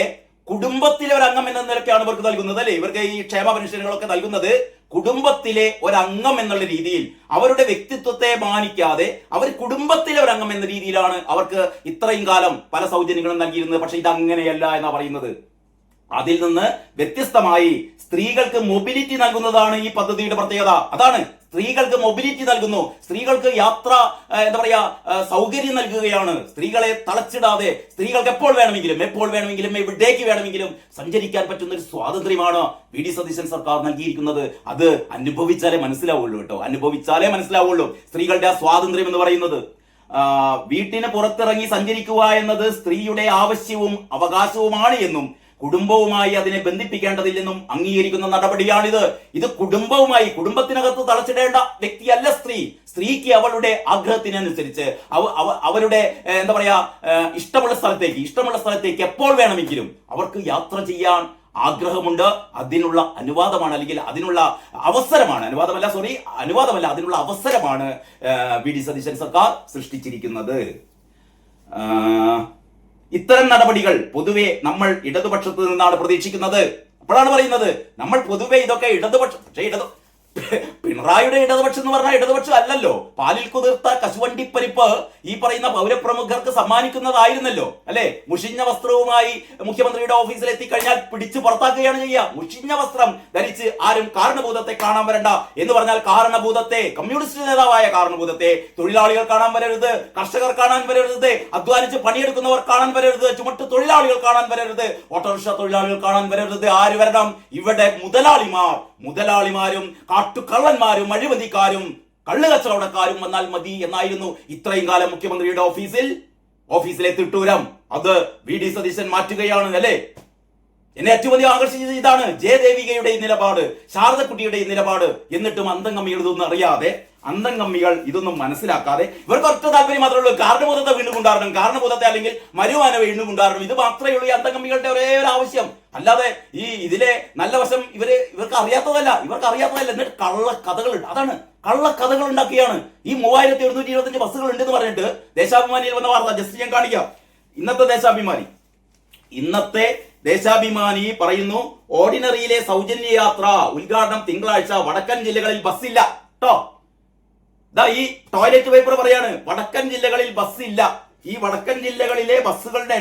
കുടുംബത്തിലെ ഒരു അംഗം എന്ന നിലയ്ക്കാണ് ഇവർക്ക് നൽകുന്നത്, അല്ലെ? ഇവർക്ക് ഈ ക്ഷേമ പെൻഷനുകളൊക്കെ നൽകുന്നത് കുടുംബത്തിലെ ഒരംഗം എന്നുള്ള രീതിയിൽ, അവരുടെ വ്യക്തിത്വത്തെ മാനിക്കാതെ അവർ കുടുംബത്തിലെ ഒരംഗം എന്ന രീതിയിലാണ് അവർക്ക് ഇത്രയും കാലം പല സൗജന്യങ്ങളും നൽകിയിരുന്നത്. പക്ഷെ ഇതങ്ങനെയല്ല എന്നാ പറയുന്നത്. അതിൽ നിന്ന് വ്യത്യസ്തമായി സ്ത്രീകൾക്ക് മൊബിലിറ്റി നൽകുന്നതാണ് ഈ പദ്ധതിയുടെ പ്രത്യേകത. അതാണ്, സ്ത്രീകൾക്ക് മൊബിലിറ്റി നൽകുന്നു, സ്ത്രീകൾക്ക് യാത്ര എന്താ പറയാ സൗകര്യം നൽകുകയാണ്. സ്ത്രീകളെ തളച്ചിടാതെ സ്ത്രീകൾക്ക് എപ്പോൾ വേണമെങ്കിലും എവിടേക്ക് വേണമെങ്കിലും സഞ്ചരിക്കാൻ പറ്റുന്ന ഒരു സ്വാതന്ത്ര്യമാണ് VD സതീശൻ സർക്കാർ നൽകിയിരിക്കുന്നത്. അത് അനുഭവിച്ചാലേ മനസ്സിലാവുള്ളൂ കേട്ടോ, അനുഭവിച്ചാലേ മനസ്സിലാവുള്ളൂ സ്ത്രീകളുടെ ആ സ്വാതന്ത്ര്യം എന്ന് പറയുന്നത്. വീട്ടിന് പുറത്തിറങ്ങി സഞ്ചരിക്കുക എന്നത് സ്ത്രീയുടെ ആവശ്യവും അവകാശവുമാണ് എന്നും കുടുംബവുമായി അതിനെ ബന്ധിപ്പിക്കേണ്ടതില്ലെന്നും അംഗീകരിക്കുന്ന നടപടിയാണിത്. ഇത് കുടുംബത്തിനകത്ത് തളച്ചിടേണ്ട വ്യക്തിയല്ല സ്ത്രീ. സ്ത്രീക്ക് അവളുടെ ആഗ്രഹത്തിനനുസരിച്ച് അവരുടെ എന്താ പറയാ ഇഷ്ടമുള്ള സ്ഥലത്തേക്ക് എപ്പോൾ വേണമെങ്കിലും അവർക്ക് യാത്ര ചെയ്യാൻ ആഗ്രഹമുണ്ട്. അതിനുള്ള അനുവാദമാണ്, അല്ലെങ്കിൽ അതിനുള്ള അവസരമാണ്, അതിനുള്ള അവസരമാണ് VD സതീശൻ സർക്കാർ സൃഷ്ടിച്ചിരിക്കുന്നത്. ഇത്തരം നടപടികൾ പൊതുവെ നമ്മൾ ഇടതുപക്ഷത്ത് നിന്നാണ് പ്രതീക്ഷിക്കുന്നത്. അപ്പോഴാണ് പറയുന്നത് നമ്മൾ പൊതുവെ ഇതൊക്കെ ഇടതുപക്ഷം, പിണറായിയുടെ ഇടതുപക്ഷം എന്ന് പറഞ്ഞാൽ ഇടതുപക്ഷം അല്ലല്ലോ. പാലിൽ കുതിർത്ത കശുവണ്ടിപ്പരിപ്പ് ഈ പറയുന്ന പൗരപ്രമുഖർക്ക് സമ്മാനിക്കുന്നതായിരുന്നല്ലോ, അല്ലെ? മുഷിഞ്ഞ വസ്ത്രവുമായി മുഖ്യമന്ത്രിയുടെ ഓഫീസിൽ എത്തിക്കഴിഞ്ഞാൽ പിടിച്ചു പുറത്താക്കുകയാണ് ചെയ്യുക. മുഷിഞ്ഞ വസ്ത്രം ധരിച്ച് ആരും കാരണഭൂതത്തെ കാണാൻ വരണ്ട എന്ന് പറഞ്ഞാൽ കാരണഭൂതത്തെ, കമ്മ്യൂണിസ്റ്റ് നേതാവായ കാരണഭൂതത്തെ തൊഴിലാളികൾ കാണാൻ വരരുത്, കർഷകർ കാണാൻ വരരുത്, അധ്വാനിച്ച് പണിയെടുക്കുന്നവർ കാണാൻ വരരുത്, ചുമട്ട് തൊഴിലാളികൾ കാണാൻ വരരുത്, ഓട്ടോറിക്ഷ തൊഴിലാളികൾ കാണാൻ വരരുത്. ആര് വരണം? ഇവിടെ മുതലാളിമാരും കാട്ടുകള്ളന്മാരും അഴിമതിക്കാരും കള്ളു കച്ചവടക്കാരും വന്നാൽ മതി എന്നായിരുന്നു ഇത്രയും കാലം മുഖ്യമന്ത്രിയുടെ ഓഫീസിലെ തിട്ടൂരം. അത് VD സതീശൻ മാറ്റുകയാണ്, അല്ലെ? എന്നെ ഏറ്റവും അധികം ആകർഷിച്ചത് ഇതാണ്, ജയദേവികയുടെ ഈ നിലപാട്, ശാരദക്കുട്ടിയുടെ ഈ നിലപാട്. എന്നിട്ടും അന്തംകമ്മികൾ ഇതൊന്നും അറിയാതെ, അന്തംകമ്മികൾ ഇതൊന്നും മനസ്സിലാക്കാതെ, ഇവർക്ക് ഒറ്റ താല്പര്യം മാത്രമേ ഉള്ളൂ, കാരണഭൂതത്തെ വീണ്ടും കൊണ്ടുവരണം, അല്ലെങ്കിൽ മരുവാനെ വീണ്ടും കൊണ്ടുവരണം. ഇത് മാത്രമേ ഉള്ളൂ ഈ അന്തംകമ്മികളുടെ ഒരേ ഒരു ആവശ്യം. അല്ലാതെ ഇതിലെ നല്ല വശം ഇവർക്ക് അറിയാത്തതല്ല. എന്നിട്ട് കള്ളക്കഥകളുണ്ട്. അതാണ്, കള്ളക്കഥകൾ ഉണ്ടാക്കിയാണ്. ഈ 3125 ബസ്സുകൾ ഉണ്ടെന്ന് പറഞ്ഞിട്ട് ദേശാഭിമാനിയിൽ വന്ന വാർത്ത ജസ്റ്റ് ഞാൻ കാണിക്കാം. ഇന്നത്തെ ദേശാഭിമാനി പറയുന്നു, ഓർഡിനറിയിലെ സൗജന്യ യാത്ര ഉദ്ഘാടനം തിങ്കളാഴ്ച. വടക്കൻ ജില്ലകളിൽ ബസ്സില്ല കേട്ടോ. ഈ ടോയ്ലറ്റ് പേപ്പർ പറയാണ്, വടക്കൻ ജില്ലകളിൽ ബസ്സില്ല. ഈ വടക്കൻ ജില്ലകളിലെ ബസ്സുകളുടെ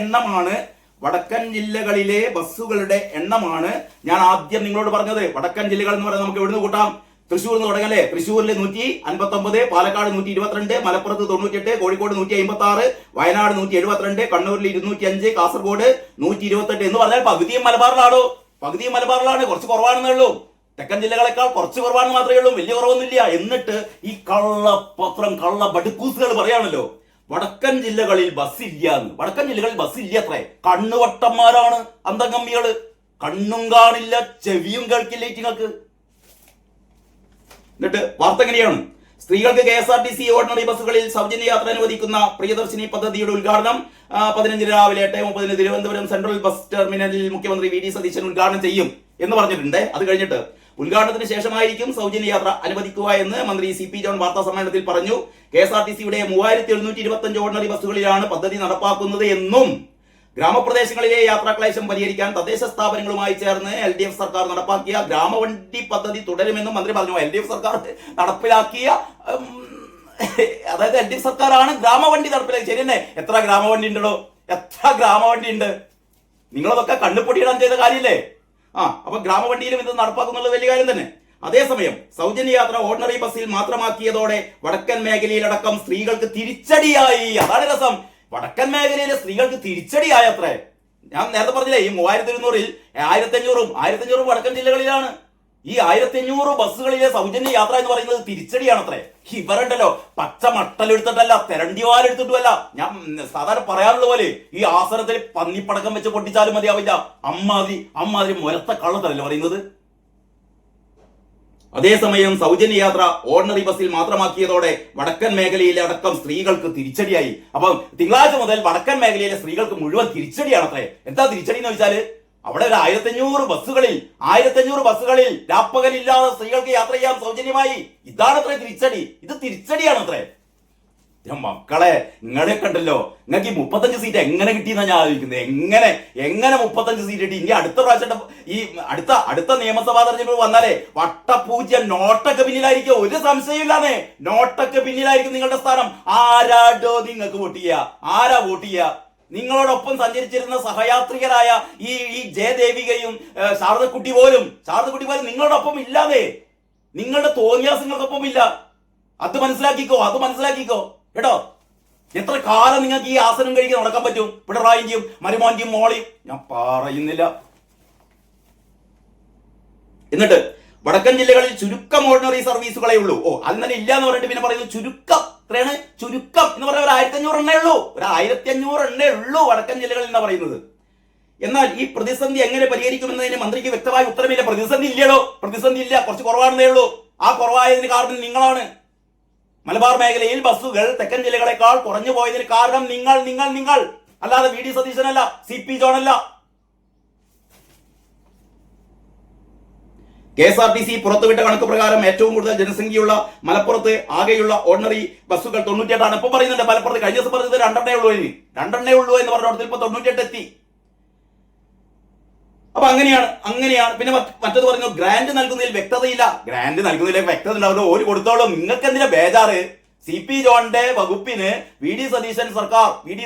എണ്ണമാണ് ഞാൻ ആദ്യം നിങ്ങളോട് പറഞ്ഞത്. വടക്കൻ ജില്ലകൾ എന്ന് പറയുന്നത് നമുക്ക് എവിടുന്ന് കൂട്ടാം? തൃശ്ശൂർ എന്ന് തുടങ്ങല്ലേ? തൃശ്ശൂരിൽ 159, പാലക്കാട് 122, മലപ്പുറത്ത് 98, കോഴിക്കോട് 156, വയനാട് 172, കണ്ണൂരിൽ 205, കാസർഗോഡ് 128 എന്ന് പറഞ്ഞാൽ പകുതിയും മലബാറിലാണ്. കുറച്ച് കുറവാണെന്നേ ഉള്ളൂ. തെക്കൻ ജില്ലകളെക്കാൾ കുറച്ച് കുറവാണെന്ന് മാത്രമേ ഉള്ളൂ, വലിയ കുറവൊന്നുമില്ല. എന്നിട്ട് ഈ കള്ള ബടുക്കൂസുകൾ പറയാണല്ലോ, വടക്കൻ ജില്ലകളിൽ ബസ്സില്ല അത്രേ. കണ്ണുവട്ടന്മാരാണ് അന്തംകമ്മികള്. കണ്ണും കാണില്ല, ചെവിയും കേൾക്കില്ല ഇറ്റിങ്ങൾക്ക്. എന്നിട്ട് വാർത്ത എങ്ങനെയാണ്? സ്ത്രീകൾക്ക് KSRTC ഓർഡിനറി ബസ്സുകളിൽ സൗജന്യ യാത്ര അനുവദിക്കുന്ന പ്രിയദർശിനി പദ്ധതിയുടെ ഉദ്ഘാടനം 15 രാവിലെ 8:30 തിരുവനന്തപുരം സെൻട്രൽ ബസ് ടെർമിനലിൽ മുഖ്യമന്ത്രി VD സതീശൻ ഉദ്ഘാടനം ചെയ്യും എന്ന് പറഞ്ഞിട്ടുണ്ട്. അത് കഴിഞ്ഞിട്ട് ഉദ്ഘാടനത്തിന് ശേഷമായിരിക്കും സൗജന്യ യാത്ര അനുവദിക്കുക എന്ന് മന്ത്രി CP ജോൺ വാർത്താ സമ്മേളനത്തിൽ പറഞ്ഞു. KSRTCയുടെ 3725 ഓർഡിനറി ബസ്സുകളിലാണ് പദ്ധതി നടപ്പാക്കുന്നത് എന്നും ഗ്രാമപ്രദേശങ്ങളിലെ യാത്രാക്ലേശം പരിഹരിക്കാൻ തദ്ദേശ സ്ഥാപനങ്ങളുമായി ചേർന്ന് LDF സർക്കാർ നടപ്പാക്കിയ ഗ്രാമവണ്ടി പദ്ധതി തുടരുമെന്നും മന്ത്രി പറഞ്ഞു. LDF സർക്കാർ നടപ്പിലാക്കിയ, അതായത് LDF സർക്കാരാണ് ഗ്രാമവണ്ടി നടപ്പിലാക്കി. ശരി തന്നെ. എത്ര ഗ്രാമവണ്ടി ഉണ്ട്? നിങ്ങളതൊക്കെ കണ്ണുപൊടിയിടാൻ ചെയ്ത കാര്യമില്ലേ? അപ്പൊ ഗ്രാമവണ്ടിയിലും ഇത് നടപ്പാക്കുന്നുള്ള വലിയ കാര്യം തന്നെ. അതേസമയം സൗജന്യ യാത്ര ഓർഡിനറി ബസ്സിൽ മാത്രമാക്കിയതോടെ വടക്കൻ മേഖലയിലടക്കം സ്ത്രീകൾക്ക് തിരിച്ചടിയായി. അതാണ് രസം. വടക്കൻ മേഖലയിലെ സ്ത്രീകൾക്ക് തിരിച്ചടിയായത്രേ. ഞാൻ നേരത്തെ പറഞ്ഞില്ലേ, ഈ 3200-ൽ 1500 വടക്കൻ ജില്ലകളിലാണ്. ഈ 1500 ബസ്സുകളിലെ സൗജന്യ യാത്ര എന്ന് പറയുന്നത് തിരിച്ചടിയാണത്രേ. ഇവരുണ്ടല്ലോ, പച്ച മട്ടലെടുത്തിട്ടല്ല, തെരണ്ടിവാലെടുത്തിട്ടുമല്ല. ഞാൻ സാധാരണ പറയാറുള്ള പോലെ ഈ ആസനത്തിൽ പന്നിപ്പടക്കം വെച്ച് പൊട്ടിച്ചാലും മതിയാവില്ല. അമ്മാതിരി മുരത്ത കള്ളത്തരല്ലേ പറയുന്നത്. അതേസമയം സൗജന്യ യാത്ര ഓർഡിനറി ബസ്സിൽ മാത്രമാക്കിയതോടെ വടക്കൻ മേഖലയിലെ അടക്കം സ്ത്രീകൾക്ക് തിരിച്ചടിയായി. അപ്പം തിങ്കളാഴ്ച മുതൽ വടക്കൻ മേഖലയിലെ സ്ത്രീകൾക്ക് മുഴുവൻ തിരിച്ചടിയാണത്രേ. എന്താ തിരിച്ചടി എന്ന് വെച്ചാല് അവിടെ ഒരു 1500 ബസ്സുകളിൽ രാപ്പകലില്ലാതെ സ്ത്രീകൾക്ക് യാത്ര ചെയ്യാൻ സൗജന്യമായി. ഇതാണത്രേ തിരിച്ചടി. ഇത് തിരിച്ചടിയാണത്രേ. മക്കളെ, നിങ്ങളെ കണ്ടല്ലോ, നിങ്ങൾക്ക് ഈ 35 സീറ്റ് എങ്ങനെ കിട്ടിയെന്നാ ഞാൻ ആലോചിക്കുന്നത്. എങ്ങനെ 35 സീറ്റ് കിട്ടി? ഇനി അടുത്ത പ്രാവശ്യം ഈ അടുത്ത നിയമസഭാ തെരഞ്ഞെടുപ്പ് വന്നാലേ വട്ടപ്പൂജ്യ നോട്ടൊക്കെ പിന്നിലായിരിക്കും. ഒരു സംശയമില്ലാന്നേ, നോട്ടൊക്കെ പിന്നിലായിരിക്കും നിങ്ങളുടെ സ്ഥാനം. ആരാടോ നിങ്ങൾക്ക് വോട്ട് ചെയ്യുക? ആരാ വോട്ട് ചെയ്യുക? നിങ്ങളോടൊപ്പം സഞ്ചരിച്ചിരുന്ന സഹയാത്രികരായ ഈ ജയദേവികയും ശാരദക്കുട്ടി പോലും നിങ്ങളോടൊപ്പം ഇല്ലാതെ, നിങ്ങളുടെ തോന്നിയാസങ്ങൾക്കൊപ്പം ഇല്ല. അത് മനസ്സിലാക്കിക്കോ കേട്ടോ. എത്ര കാലം നിങ്ങൾക്ക് ഈ ആസനം കഴിക്കാൻ നടക്കാൻ പറ്റും? പിണറായിന്റെയും മരുമോന്റെയും മോളെയും ഞാൻ പറയുന്നില്ല. എന്നിട്ട് വടക്കൻ ജില്ലകളിൽ ചുരുക്കം ഓർഡിനറി സർവീസുകളേ ഉള്ളൂ. അത് തന്നെ ഇല്ല എന്ന് പറഞ്ഞിട്ട് പിന്നെ പറയുന്നത് ചുരുക്കം. എത്രയാണ് ചുരുക്കം എന്ന് പറഞ്ഞാൽ? 1500 എണ്ണേ ഉള്ളൂ. 1500 എണ്ണേ ഉള്ളൂ വടക്കൻ ജില്ലകളിൽ എന്നാ പറയുന്നത്. എന്നാൽ ഈ പ്രതിസന്ധി എങ്ങനെ പരിഹരിക്കുമെന്നതിന് മന്ത്രിക്ക് വ്യക്തമായ ഉത്തരമില്ല. പ്രതിസന്ധി ഇല്ലടോ, പ്രതിസന്ധി ഇല്ല, കുറച്ച് കുറവാണെന്നേ ഉള്ളൂ. ആ കുറവായതിന് കാരണം നിങ്ങളാണ്. മലബാർ മേഖലയിൽ ബസ്സുകൾ തെക്കൻ ജില്ലകളെക്കാൾ കുറഞ്ഞു പോയതിന് കാരണം നിങ്ങൾ അല്ലാതെ വി ഡി സതീശനല്ല, CP ജോൺ അല്ല. KSRTC പുറത്തുവിട്ട കണക്ക് പ്രകാരം ഏറ്റവും കൂടുതൽ ജനസംഖ്യയുള്ള മലപ്പുറത്ത് ആകെയുള്ള ഓർഡിനറി ബസ്സുകൾ 98 ഇപ്പൊ പറയുന്നുണ്ട്. മലപ്പുറത്ത് കഴിഞ്ഞ ദിവസം പറഞ്ഞത് 2 എണ്ണേ ഉള്ളൂ എന്ന് പറഞ്ഞ ഇപ്പൊ 98 എത്തി. അപ്പൊ അങ്ങനെയാണ്. പിന്നെ മറ്റത് പറഞ്ഞു ഗ്രാന്റ് നൽകുന്നതിൽ വ്യക്തതയില്ല. ഗ്രാന്റ് നൽകുന്നതിൽ വ്യക്തത ഉണ്ടാവുന്നത് ഓര് കൊടുത്തോളും. നിങ്ങൾക്ക് എന്തിനാ ബേജാറ്? CP ജോണിന്റെ വകുപ്പിന് വി ഡി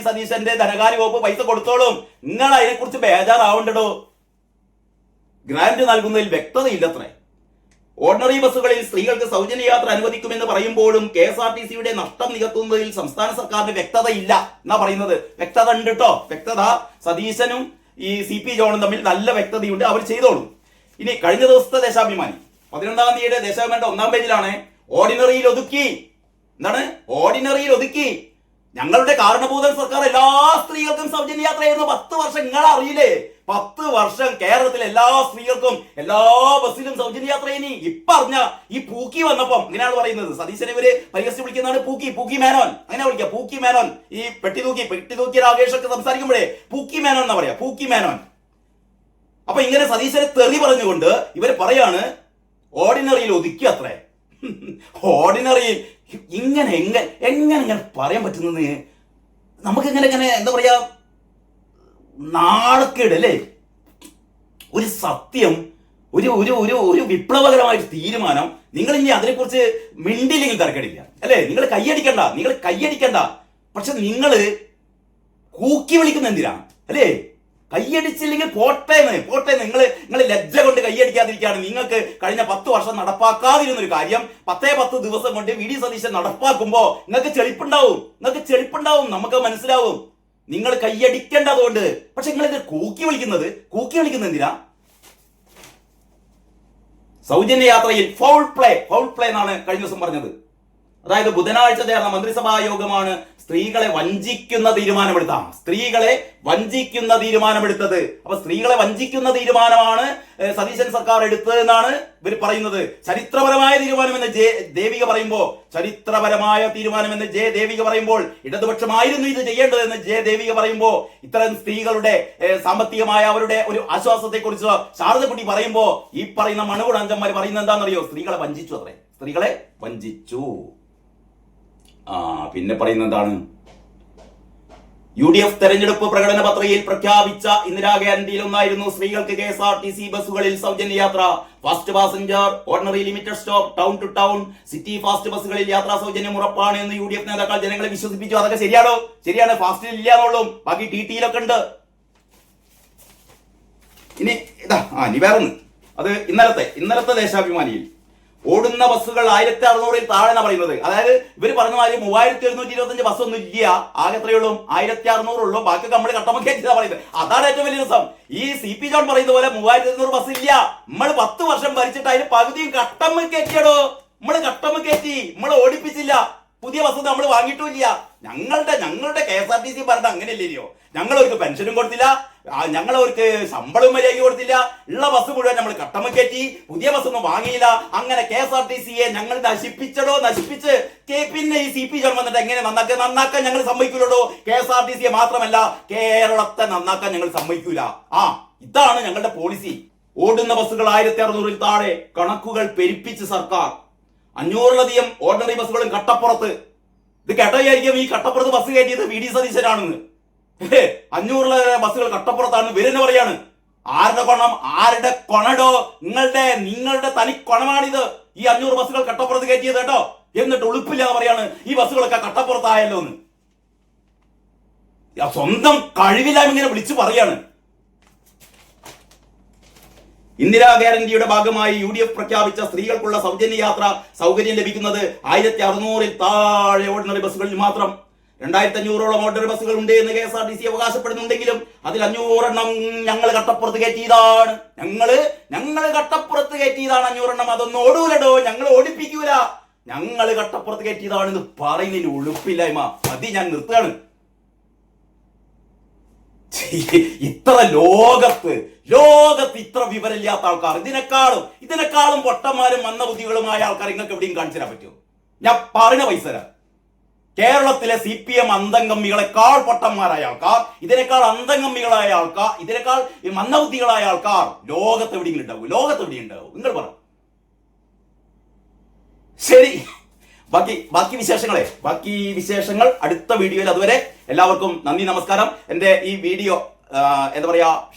സതീശന്റെ ധനകാര്യ വകുപ്പ് പൈസ കൊടുത്തോളും. നിങ്ങൾ അതിനെക്കുറിച്ച് ബേജാറാവണ്ടോ. ഗ്രാന്റ് നൽകുന്നതിൽ വ്യക്തതയില്ലത്രേ. ഓർഡിനറി ബസ്സുകളിൽ സ്ത്രീകൾക്ക് സൗജന്യ യാത്ര അനുവദിക്കുമെന്ന് പറയുമ്പോഴും KSRTCയുടെ നഷ്ടം നികത്തുന്നതിൽ സംസ്ഥാന സർക്കാരിന് വ്യക്തതയില്ല എന്നാ പറയുന്നത്. വ്യക്തത ഉണ്ട് കേട്ടോ. വ്യക്തത സതീശനും ഈ CP ജോണും തമ്മിൽ നല്ല വ്യക്തതയുണ്ട്. അവർ ചെയ്തോളും. ഇനി കഴിഞ്ഞ ദിവസത്തെ ദേശാഭിമാനി 11-ാം തീയതിയുടെ ദേശാഭിമാനിയുടെ 1-ാം പേജിലാണ് ഓർഡിനറിയിൽ ഒതുക്കി ഞങ്ങളുടെ കാരണഭൂതൻ സർക്കാർ എല്ലാ സ്ത്രീകൾക്കും സൗജന്യ യാത്രയായിരുന്നു. 10 വർഷം നിങ്ങൾ അറിയില്ലേ? 10 വർഷം കേരളത്തിലെ എല്ലാ സ്ത്രീകൾക്കും എല്ലാ ബസ്സിലും സൗജന്യ യാത്ര. ഇനി ഇപ്പറഞ്ഞ ഈ പൂക്കി വന്നപ്പം ഇങ്ങനെയാണ് പറയുന്നത്. സതീശനെ ഇവര് പരിഹസിച്ച് വിളിക്കുന്നതാണ് പൂക്കി മേനോൻ. അങ്ങനെ വിളിക്കുക, പൂക്കി മേനോൻ. ഈ പെട്ടി തൂക്കി രാകേഷ് ഒക്കെ സംസാരിക്കുമ്പോഴേ പൂക്കി മേനോൻ എന്നാ പറയാ, പൂക്കി മേനോൻ. അപ്പൊ ഇങ്ങനെ സതീശനെ തെറി പറഞ്ഞുകൊണ്ട് ഇവര് പറയാണ് ഓർഡിനറിയിൽ ഒതുക്കി അത്രേ. ഓർഡിനറിയിൽ എങ്ങനെ പറയാൻ പറ്റുന്നത്? നമുക്കിങ്ങനെ എന്താ പറയാ, നാണക്കേട് അല്ലേ? ഒരു സത്യം, ഒരു വിപ്ലവകരമായ തീരുമാനം. നിങ്ങൾ ഇനി അതിനെക്കുറിച്ച് മിണ്ടില്ലെങ്കിൽ തരക്കേടില്ല അല്ലേ? നിങ്ങൾ കയ്യടിക്കണ്ട. പക്ഷെ നിങ്ങൾ കൂക്കി വിളിക്കുന്ന എന്തിനാണ് അല്ലേ? കയ്യടിച്ചില്ലെങ്കിൽ പോട്ടേന്ന് നിങ്ങൾ ലജ്ജ കൊണ്ട് കയ്യടിക്കാതിരിക്കുകയാണ്. നിങ്ങൾക്ക് കഴിഞ്ഞ 10 വർഷം നടപ്പാക്കാതിരുന്നൊരു കാര്യം 10 ദിവസം കൊണ്ട് വി ഡി സതീശൻ നടപ്പാക്കുമ്പോ നിങ്ങൾക്ക് ചെളിപ്പുണ്ടാവും. നമുക്ക് മനസ്സിലാവും. നിങ്ങൾ കയ്യടിക്കേണ്ടതുകൊണ്ട്. പക്ഷെ നിങ്ങൾ ഇത് കൂക്കി വിളിക്കുന്നത് എന്തിനാ? സൗജന്യ യാത്രയിൽ ഫൗൾ പ്ലേ എന്നാണ് കഴിഞ്ഞ ദിവസം പറഞ്ഞത്. അതായത് ബുധനാഴ്ച ചേർന്ന മന്ത്രിസഭാ യോഗമാണ് സ്ത്രീകളെ വഞ്ചിക്കുന്ന തീരുമാനമെടുത്തത്. അപ്പൊ സ്ത്രീകളെ വഞ്ചിക്കുന്ന തീരുമാനമാണ് സതീശൻ സർക്കാർ എടുത്തതെന്നാണ് ഇവർ പറയുന്നത്. ചരിത്രപരമായ തീരുമാനമെന്ന് ജെ ദേവിക പറയുമ്പോൾ ഇടതുപക്ഷമായിരുന്നു ഇത് ചെയ്യേണ്ടതെന്ന് ജെ ദേവിക പറയുമ്പോൾ ഇത്തരം സ്ത്രീകളുടെ സാമ്പത്തികമായ അവരുടെ ഒരു ആശ്വാസത്തെ കുറിച്ച് ശാരദക്കുട്ടി പറയുമ്പോ ഈ പറയുന്ന മണുകുടഞ്ചന്മാർ പറയുന്നത് എന്താണെന്നറിയോ? സ്ത്രീകളെ വഞ്ചിച്ചു. പിന്നെ പറയുന്നത് എന്താണ്? UDF തെരഞ്ഞെടുപ്പ് പ്രകടന പത്രികയിൽ പ്രഖ്യാപിച്ച ഇന്ദിരാഗാന്ധിയിൽ ഒന്നായിരുന്നു സ്ത്രീകൾക്ക് KSRTC ബസ്സുകളിൽ സൗജന്യ യാത്ര. Fast passenger, ordinary limited stop, town to town, city fast ബസ്സുകളിൽ യാത്രാ സൗജന്യം ഉറപ്പാണ് എന്ന് UDF നേതാക്കൾ ജനങ്ങളെ വിശ്വസിപ്പിച്ചു. അതൊക്കെ ശരിയാണോ? ശരിയാണ്. ഫാസ്റ്റിൽ ഇല്ലാന്നുള്ളൂ, ബാക്കി TT-യിലൊക്കെ ഉണ്ട്. ഇനി വേറൊന്ന്, അത് ഇന്നലത്തെ ദേശാഭിമാനിയിൽ ഓടുന്ന ബസ്സുകൾ 1600-ൽ താഴെ പറയുന്നത്. അതായത് ഇവർ പറഞ്ഞ മാതിരി 3725 ബസ്സൊന്നും ഇല്ല, ആകെ എത്രയുള്ളൂ? 1600 ഉള്ളൂ. ബാക്കി നമ്മൾ കട്ടമക്കേറ്റാ പറയുന്നത്. അതാണ് ഏറ്റവും വലിയ രസം. ഈ CP ജോൺ പറയുന്ന പോലെ 3500 ബസ് ഇല്ല. നമ്മൾ 10 വർഷം ഭരിച്ചിട്ട് അതിന് പകുതിയും കട്ടമ്മ കയറ്റിയടോ. നമ്മൾ ഓടിപ്പിച്ചില്ല. പുതിയ ബസ് നമ്മൾ വാങ്ങിയിട്ടില്ല. ഞങ്ങളുടെ KSRTC ഭരണം അങ്ങനെയല്ലല്ലോ. ഞങ്ങളവർക്ക് പെൻഷനും കൊടുത്തില്ല, ഞങ്ങളവർക്ക് ശമ്പളവും മര്യാദയ്ക്ക് കൊടുത്തില്ല. ഉള്ള ബസ് മുഴുവൻ നമ്മൾ കട്ടമ കയറ്റി, പുതിയ ബസ് ഒന്നും വാങ്ങിയില്ല. അങ്ങനെ KSRTCയെ ഞങ്ങൾ നശിപ്പിച്ച് പിന്നെ ഈ CP ജോൺ വന്നിട്ട് എങ്ങനെ നന്നാക്കാൻ ഞങ്ങൾ സമ്മതിക്കൂലോ. KSRTCയെ മാത്രമല്ല കേരളത്തെ നന്നാക്കാൻ ഞങ്ങൾ സമ്മതിക്കൂല. ഇതാണ് ഞങ്ങളുടെ പോളിസി. ഓടുന്ന ബസ്സുകൾ 1600-ൽ താഴെ കണക്കുകൾ പെരുപ്പിച്ച് സർക്കാർ. 500-ലധികം ഓർഡിനറി ബസ്സുകളും കട്ടപ്പുറത്ത്. ഇത് കേട്ടായിരിക്കും ഈ കട്ടപ്പുറത്ത് ബസ് കയറ്റിയത് VD സതീശനാണെന്ന്. 500 ബസ്സുകൾ കട്ടപ്പുറത്താണ്. വരുന്ന പറയാണ് ആരുടെ കൊണടോ? നിങ്ങളുടെ തനി കൊണമാണിത്. ഈ 500 ബസ്സുകൾ കട്ടപ്പുറത്ത് കയറ്റിയത് കേട്ടോ. എന്നിട്ട് ഉളുപ്പില്ലാതെ പറയാണ് ഈ ബസ്സുകളൊക്കെ കട്ടപ്പുറത്തായല്ലോ എന്ന്. സ്വന്തം കഴിവില്ലായ്മ ഇങ്ങനെ വിളിച്ചു പറയാണ്. ഇന്ദിരാ ഗ്യാരണ്ടിയുടെ ഭാഗമായി UDF പ്രഖ്യാപിച്ച സ്ത്രീകൾക്കുള്ള സൗജന്യ യാത്ര സൗകര്യം ലഭിക്കുന്നത് 1600-ൽ താഴെ ഓർഡിനറി ബസ്സുകളിൽ മാത്രം. 2500-ഓളം ഓർഡിനറി ബസ്സുകൾ ഉണ്ട് എന്ന് KSRTC അവകാശപ്പെടുന്നുണ്ടെങ്കിലും അതിൽ 500 എണ്ണം ഞങ്ങൾ കട്ടപ്പുറത്ത് കയറ്റിയതാണ്. ഞങ്ങള് കട്ടപ്പുറത്ത് കയറ്റിയതാണ് 500 എണ്ണം. അതൊന്നും ഓടൂലടോ, ഞങ്ങൾ ഓടിപ്പിക്കൂല. ഞങ്ങൾ കട്ടപ്പുറത്ത് കയറ്റിയതാണെന്ന് പറയുന്നതിന് ഉളുപ്പില്ലായ്മ മതി, ഞാൻ നിർത്തുകയാണ്. ഇത്ര ലോകത്ത് ഇത്ര വിവരമില്ലാത്ത ആൾക്കാർ, ഇതിനേക്കാളും പൊട്ടന്മാരും മന്ദബുദ്ധികളുമായ ആൾക്കാർ നിങ്ങൾക്ക് എവിടെയും കാണിച്ചു തരാൻ പറ്റുമോ? ഞാൻ പറഞ്ഞ പൈസ തരാം. കേരളത്തിലെ CPM അന്തംഗമ്മികളെക്കാൾ പൊട്ടന്മാരായ ആൾക്കാർ, ഇതിനേക്കാൾ അന്തംഗമ്മികളായ ആൾക്കാർ, ഇതിനേക്കാൾ മന്ദബുദ്ധികളായ ആൾക്കാർ ലോകത്ത് എവിടെയെങ്കിലും ഉണ്ടാവും? നിങ്ങൾ പറ. ശരി, ബാക്കി വിശേഷങ്ങൾ അടുത്ത വീഡിയോയിൽ. അതുവരെ എല്ലാവർക്കും നന്ദി, നമസ്കാരം. എൻ്റെ ഈ വീഡിയോ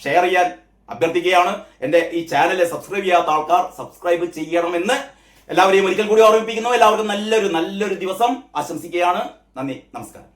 ഷെയർ ചെയ്യാൻ അഭ്യർത്ഥിക്കുകയാണ്. എൻ്റെ ഈ ചാനൽ സബ്സ്ക്രൈബ് ചെയ്യാത്ത ആൾക്കാർ സബ്സ്ക്രൈബ് ചെയ്യണമെന്ന് എല്ലാവരെയും ഒരിക്കൽ കൂടി ഓർമ്മിപ്പിക്കുന്നു. എല്ലാവർക്കും നല്ലൊരു ദിവസം ആശംസിക്കുകയാണ്. നന്ദി, നമസ്കാരം.